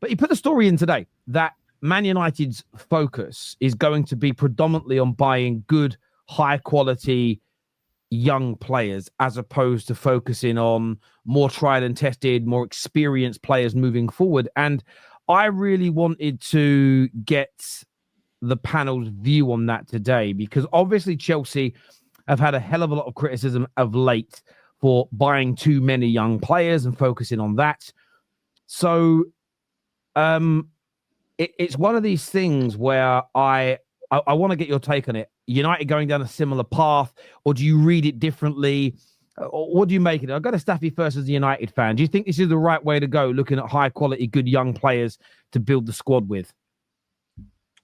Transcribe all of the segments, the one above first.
But he put the story in today that Man United's focus is going to be predominantly on buying good, high quality young players as opposed to focusing on more tried and tested, more experienced players moving forward. And I really wanted to get the panel's view on that today, because obviously Chelsea have had a hell of a lot of criticism of late for buying too many young players and focusing on that. So it's one of these things where I want to get your take on it. United going down a similar path, or do you read it differently? Or what do you make of it? I've got to Staffy first as a United fan. Do you think this is the right way to go, looking at high quality, good young players to build the squad with?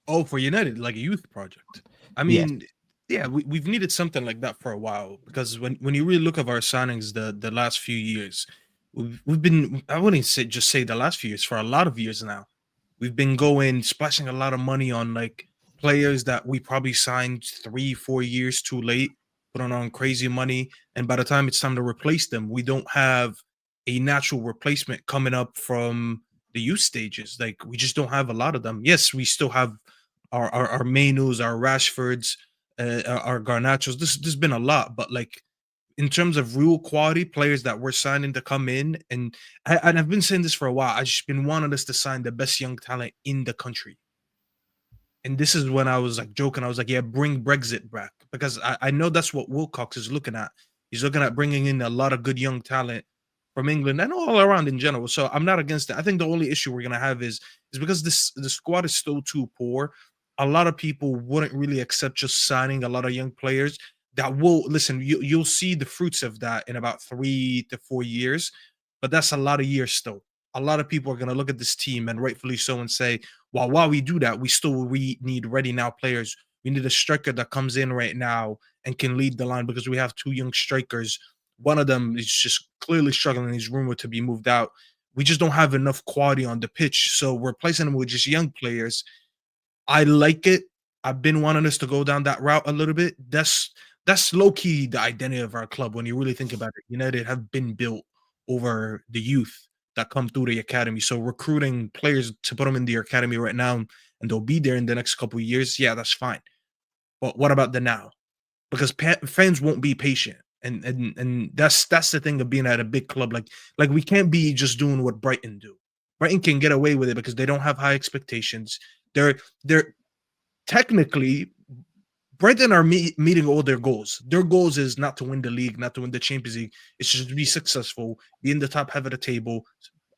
Oh, for United, like a youth project. I mean, yeah, we've needed something like that for a while, because when you really look at our signings the last few years, we've been, I wouldn't say the last few years, for a lot of years now, we've been going splashing a lot of money on like players that we probably signed 3-4 years too late, put on crazy money, and by the time it's time to replace them, we don't have a natural replacement coming up from the youth stages. Like, we just don't have a lot of them. Yes, we still have our Mainus, our Rashfords, our Garnachos. There's been a lot, but like in terms of real quality players that we're signing to come in, and I've been saying this for a while. I've just been wanting us to sign the best young talent in the country. And this is when I was like joking. I was like, yeah, bring Brexit back, because I know that's what Wilcox is looking at. He's looking at bringing in a lot of good young talent from England and all around in general. So I'm not against it. I think the only issue we're gonna have is because the squad is still too poor. A lot of people wouldn't really accept just signing a lot of young players that will listen. You'll see the fruits of that in about 3 to 4 years, but that's a lot of years still. A lot of people are going to look at this team, and rightfully so, and say, well, while we do that, we need ready now players. We need a striker that comes in right now and can lead the line, because we have two young strikers. One of them is just clearly struggling. He's rumored to be moved out. We just don't have enough quality on the pitch. So we're replacing them with just young players. I like it. I've been wanting us to go down that route a little bit. That's low key the identity of our club when you really think about it. United have been built over the youth that come through the academy. So recruiting players to put them in the academy right now, and they'll be there in the next couple of years, yeah, that's fine. But what about the now? Because fans won't be patient, and that's the thing of being at a big club. Like we can't be just doing what Brighton do. Brighton can get away with it because they don't have high expectations. They're technically, Brighton are meeting all their goals. Their goals is not to win the league, not to win the Champions League. It's just to be successful, be in the top half of the table.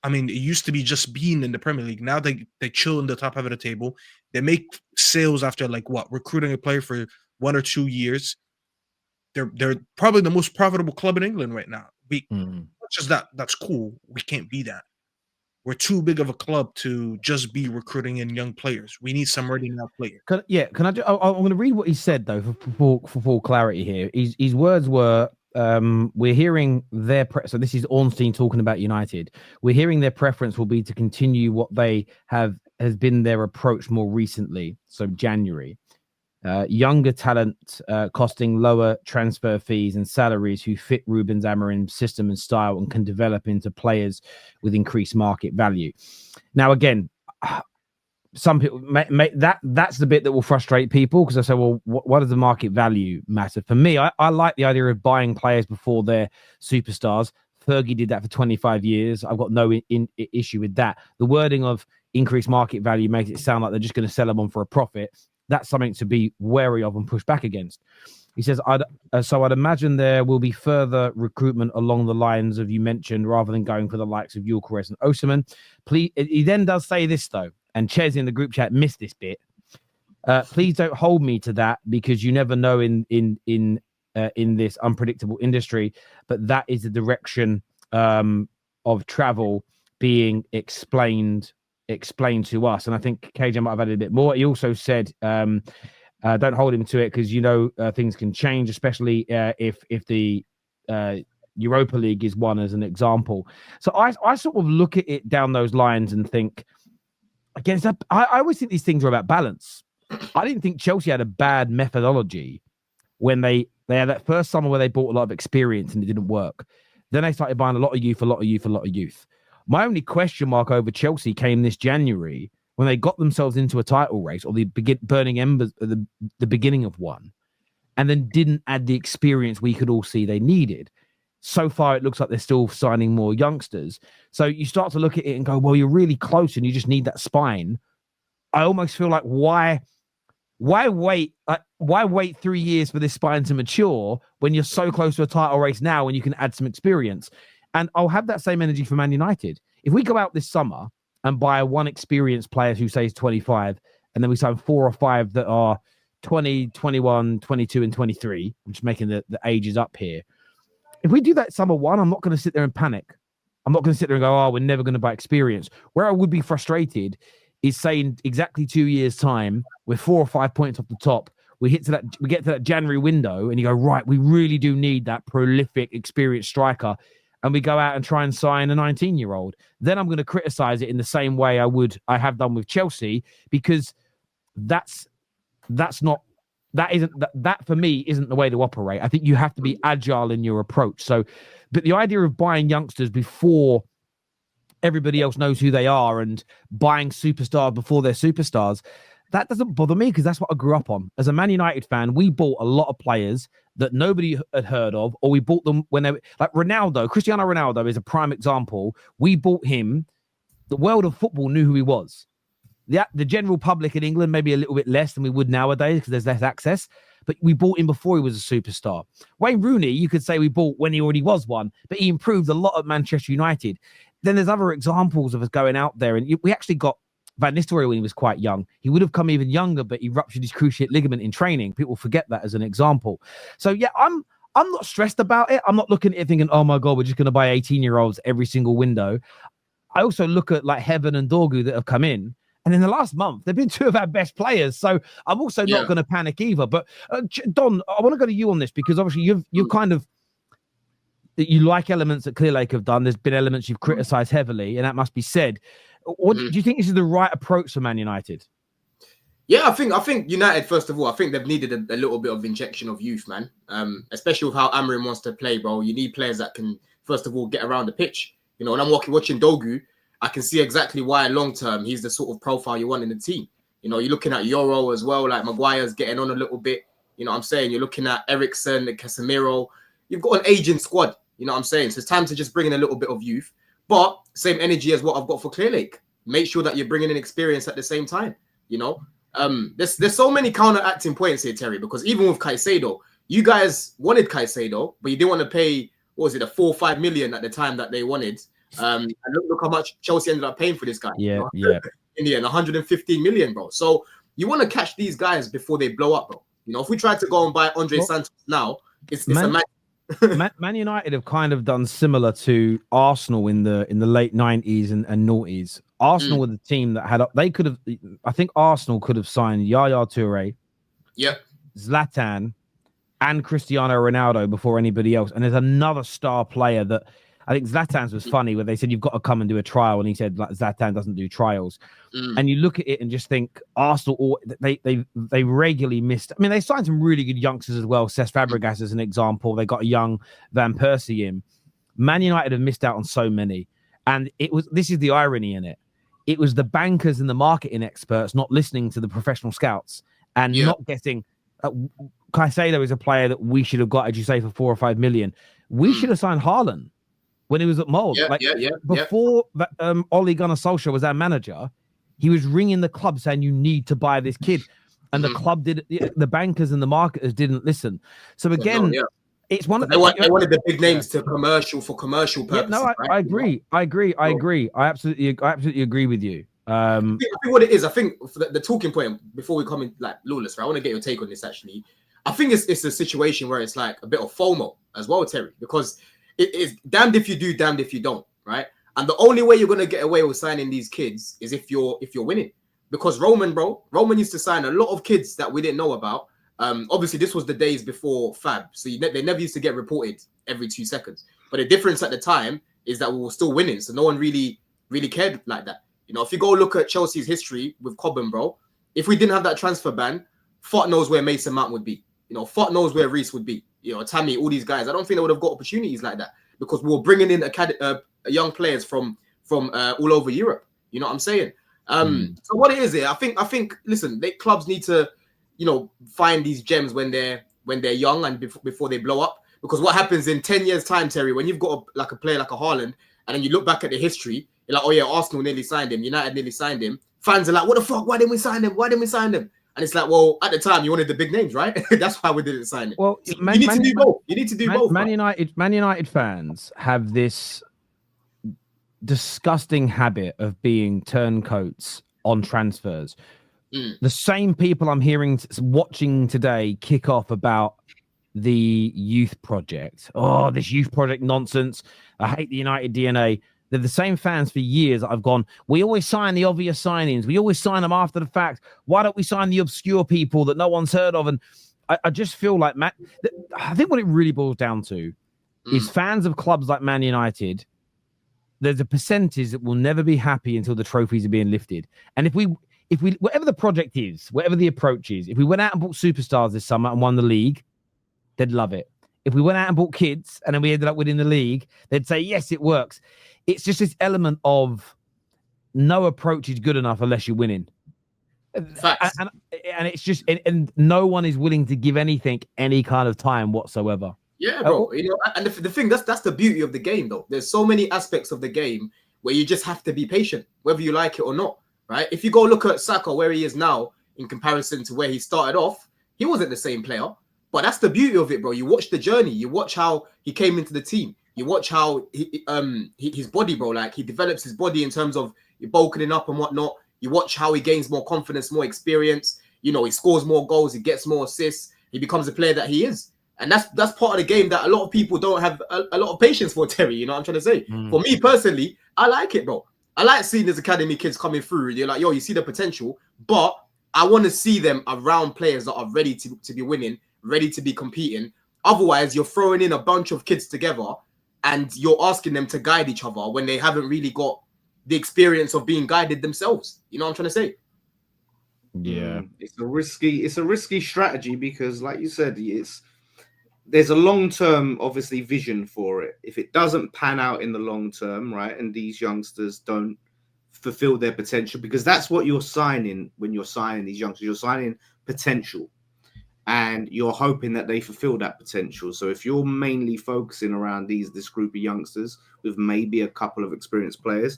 I mean, it used to be just being in the Premier League. Now they chill in the top half of the table. They make sales after like recruiting a player for 1 or 2 years. They're probably the most profitable club in England right now. Just that's cool. We can't be that. We're too big of a club to just be recruiting in young players. We need some ready now players. Can I? I'm going to read what he said though for full clarity here. His words were, "We're hearing their so this is Ornstein talking about United. We're hearing their preference will be to continue what they has been their approach more recently. So January, younger talent costing lower transfer fees and salaries who fit Ruben Amorim's system and style and can develop into players with increased market value." Now, again, some people that's the bit that will frustrate people, because I say, well, what does the market value matter? For me, I like the idea of buying players before they're superstars. Fergie did that for 25 years. I've got no issue with that. The wording of increased market value makes it sound like they're just going to sell them on for a profit. That's something to be wary of and push back against. He says, I'd imagine there will be further recruitment along the lines of you mentioned, rather than going for the likes of Gyökeres and Osimhen. Please, he then does say this though, and Ches in the group chat missed this bit. Please don't hold me to that, because you never know in this unpredictable industry. But that is the direction of travel being explained to us. And I think KJ might have added a bit more. He also said, don't hold him to it, because things can change, especially if the Europa League is one as an example. So I sort of look at it down those lines and think, against that, I always think these things are about balance. I didn't think Chelsea had a bad methodology when they had that first summer where they bought a lot of experience and it didn't work. Then they started buying a lot of youth. My only question mark over Chelsea came this January when they got themselves into a title race, or the burning embers at the beginning of one, and then didn't add the experience we could all see they needed. So far, it looks like they're still signing more youngsters. So you start to look at it and go, well, you're really close and you just need that spine. I almost feel like why wait? Why wait 3 years for this spine to mature when you're so close to a title race now and you can add some experience? And I'll have that same energy for Man United. If we go out this summer and buy one experienced player who says 25, and then we sign 4 or 5 that are 20, 21, 22, and 23, I'm just making the ages up here. If we do that summer one, I'm not going to sit there and panic. I'm not going to sit there and go, oh, we're never going to buy experience. Where I would be frustrated is saying exactly 2 years' time, we're 4 or 5 points off the top. We get to that January window, and you go, right, we really do need that prolific, experienced striker. And we go out and try and sign a 19-year-old. Then I'm going to criticize it in the same way I have done with Chelsea, because that for me isn't the way to operate. I think you have to be agile in your approach. So, but the idea of buying youngsters before everybody else knows who they are and buying superstars before they're superstars, that doesn't bother me, because that's what I grew up on. As a Man United fan, we bought a lot of players that nobody had heard of, or we bought them when they were like Ronaldo. Cristiano Ronaldo is a prime example. We bought him. The world of football knew who he was. The general public in England, maybe a little bit less than we would nowadays because there's less access, but we bought him before he was a superstar. Wayne Rooney, you could say we bought when he already was one, but he improved a lot at Manchester United. Then there's other examples of us going out there, and we actually got Van Nistelrooy when he was quite young. He would have come even younger, but he ruptured his cruciate ligament in training. People forget that as an example. So yeah, I'm not stressed about it. I'm not looking at it thinking, oh my God, we're just going to buy 18-year-olds every single window. I also look at like Heaven and Dorgu that have come in, and in the last month, they've been 2 of our best players. So I'm also not going to panic either. But Don, I want to go to you on this, because obviously you've kind of, you like elements that Clearlake have done. There's been elements you've criticized heavily, and that must be said. What do you think this is the right approach for Man United? Yeah, I think United, first of all, I think they've needed a little bit of injection of youth, man. Especially with how Amorim wants to play, bro. You need players that can, first of all, get around the pitch. You know, when I'm watching Dogu, I can see exactly why long-term he's the sort of profile you want in the team. You know, you're looking at Euro as well, like Maguire's getting on a little bit. You know what I'm saying? You're looking at Eriksen, Casemiro. You've got an aging squad. You know what I'm saying? So it's time to just bring in a little bit of youth. But same energy as what I've got for Clearlake. Make sure that you're bringing in experience at the same time. You know, there's so many counteracting points here, Terry, because even with Caicedo, you guys wanted Caicedo, but you didn't want to pay, what was it, a 4 or 5 million at the time that they wanted. And look how much Chelsea ended up paying for this guy. Yeah, you know? In the end, 115 million, bro. So you want to catch these guys before they blow up, bro. You know, if we try to go and buy Andre Santos now, it's a match. Man United have kind of done similar to Arsenal in the late 90s and noughties. Arsenal were the team that I think Arsenal could have signed Yaya Toure, Zlatan, and Cristiano Ronaldo before anybody else. And there's another star player that I think Zlatan's was funny, where they said, you've got to come and do a trial. And he said, like, Zlatan doesn't do trials. And you look at it and just think Arsenal, they regularly missed. I mean, they signed some really good youngsters as well. Cesc Fabregas as an example. They got a young Van Persie in. Man United have missed out on so many. And this is the irony in it. It was the bankers and the marketing experts not listening to the professional scouts and not getting. Caicedo is a player that we should have got, as you say, for 4 or 5 million. We should have signed Haaland when he was at Molde. Before Ole Gunnar Solskjaer was our manager, he was ringing the club saying, you need to buy this kid. And the club the bankers and the marketers didn't listen. So again, it's one of they wanted the big names for commercial purposes. Right? I agree. I absolutely agree with you. I think what it is, I think for the talking point before we come in, like, Lawless, right? I want to get your take on this actually. I think it's a situation where it's like a bit of FOMO as well, Terry, because it is damned if you do, damned if you don't, right? And the only way you're gonna get away with signing these kids is if you're winning. Because Roman used to sign a lot of kids that we didn't know about. Obviously, this was the days before Fab, so they never used to get reported every 2 seconds. But the difference at the time is that we were still winning, so no one really cared like that. You know, if you go look at Chelsea's history with Cobham, bro, if we didn't have that transfer ban, Fott knows where Mason Mount would be. You know, Fott knows where Reece would be. You know, Tammy, all these guys. I don't think they would have got opportunities like that because we were bringing in young players from from all over Europe. You know what I'm saying? So what it is here, I think. Listen, clubs need to, find these gems when they're young and before they blow up. Because what happens in 10 years' time, Terry, when you've got a player like a Haaland, and then you look back at the history, you're like, oh yeah, Arsenal nearly signed him, United nearly signed him. Fans are like, what the fuck? Why didn't we sign him? Why didn't we sign him? And it's like, well, at the time you wanted the big names, right? That's why we didn't sign him. Well, so you need to do both. You need to do both. Man United fans have this disgusting habit of being turncoats on transfers. The same people I'm watching today kick off about the youth project. Oh, this youth project nonsense. I hate the United DNA. They're the same fans for years that I've gone, we always sign the obvious signings. We always sign them after the fact. Why don't we sign the obscure people that no one's heard of? And I just feel like, I think what it really boils down to is fans of clubs like Man United, there's a percentage that will never be happy until the trophies are being lifted. And if we, whatever the project is, whatever the approach is, if we went out and bought superstars this summer and won the league, they'd love it. If we went out and bought kids and then we ended up winning the league, they'd say, yes, it works. It's just this element of no approach is good enough unless you're winning. Facts. And it's just, and no one is willing to give anything any kind of time whatsoever. Yeah, bro. And the thing, that's the beauty of the game, though. There's so many aspects of the game where you just have to be patient, whether you like it or not, right? If you go look at Saka, where he is now, in comparison to where he started off, he wasn't the same player. But that's the beauty of it, bro. You watch the journey. You watch how he came into the team. You watch how his body, bro, like he develops his body in terms of bulking up and whatnot. You watch how he gains more confidence, more experience. He scores more goals. He gets more assists. He becomes the player that he is. And that's part of the game that a lot of people don't have a lot of patience for, Terry. You know what I'm trying to say? For me personally, I like it, bro. I like seeing these academy kids coming through. You're like, yo, you see the potential, but I want to see them around players that are ready to be winning, ready to be competing. Otherwise, you're throwing in a bunch of kids together and you're asking them to guide each other when they haven't really got the experience of being guided themselves. You know what I'm trying to say? Yeah. It's a risky strategy because, like you said, there's a long-term, obviously, vision for it. If it doesn't pan out in the long term, right, and these youngsters don't fulfill their potential, because that's what you're signing when you're signing these youngsters. You're signing potential. And you're hoping that they fulfill that potential. So if you're mainly focusing around this group of youngsters with maybe a couple of experienced players,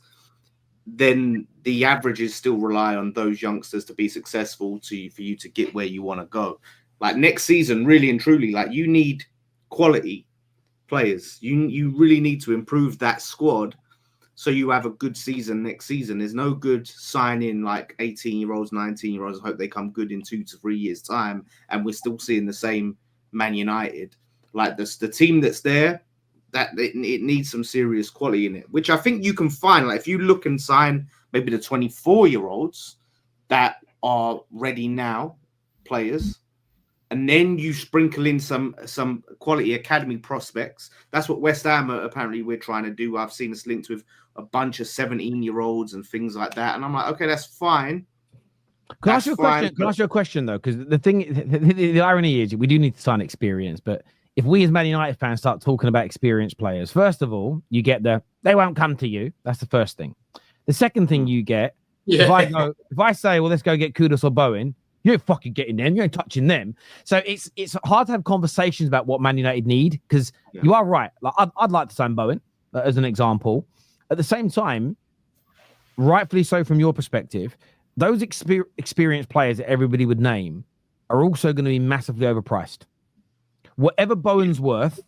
then the averages still rely on those youngsters to be successful for you to get where you want to go. Like next season, really and truly, like you need quality players. You really need to improve that squad so you have a good season next season. There's no good signing like 18-year-olds, 19-year-olds. I hope they come good in 2 to 3 years' time, and we're still seeing the same Man United. Like the team that's there, that it needs some serious quality in it, which I think you can find. Like if you look and sign maybe the 24-year-olds that are ready now, players, and then you sprinkle in some quality academy prospects. That's what West Ham apparently we're trying to do. I've seen us linked with a bunch of 17-year-olds and things like that. And I'm like, okay, that's fine. Can I ask you a question? Can I ask you a question though? Because the irony is we do need to sign experience, but if we as Man United fans start talking about experienced players, first of all, you get they won't come to you. That's the first thing. The second thing you get, if I say, well, let's go get Kudus or Bowen, you ain't fucking getting them. You ain't touching them. So it's hard to have conversations about what Man United need because you are right. Like I'd like to sign Bowen as an example. At the same time, rightfully so from your perspective, those experienced players that everybody would name are also going to be massively overpriced. Whatever Bowen's worth,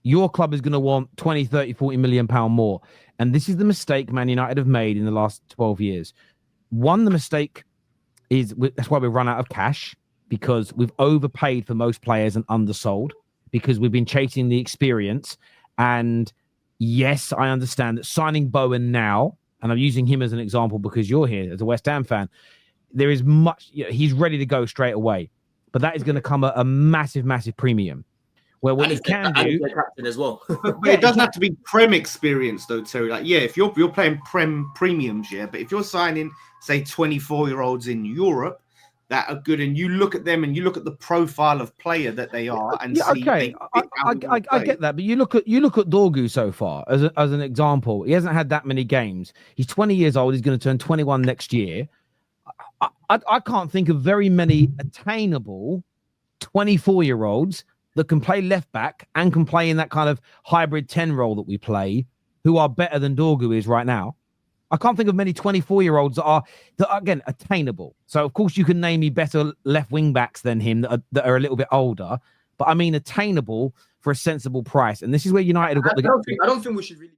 your club is going to want 20, 30, 40 million pound more. And this is the mistake Man United have made in the last 12 years. One, the mistake is that's why we run out of cash, because we've overpaid for most players and undersold because we've been chasing the experience. And yes, I understand that signing Bowen now, and I'm using him as an example because you're here as a West Ham fan, there is much, he's ready to go straight away, but that is going to come at a massive, massive premium. Well, what he can do captain as well. But it doesn't have to be Prem experience though, Terry. Like, yeah, if you're playing Prem premiums, yeah, but if you're signing, say, 24-year-olds in Europe, that are good, and you look at them and you look at the profile of player that they are, and Yeah, see okay, I get that, but you look at Dorgu so far as an example. He hasn't had that many games. He's 20 years old. He's going to turn 21 next year. I can't think of very many attainable 24-year-olds that can play left back and can play in that kind of hybrid 10 role that we play, who are better than Dorgu is right now. I can't think of many 24-year-olds that are again attainable. So of course you can name me better left wing backs than him that are a little bit older, but I mean attainable for a sensible price. And this is where United have got I don't think we should really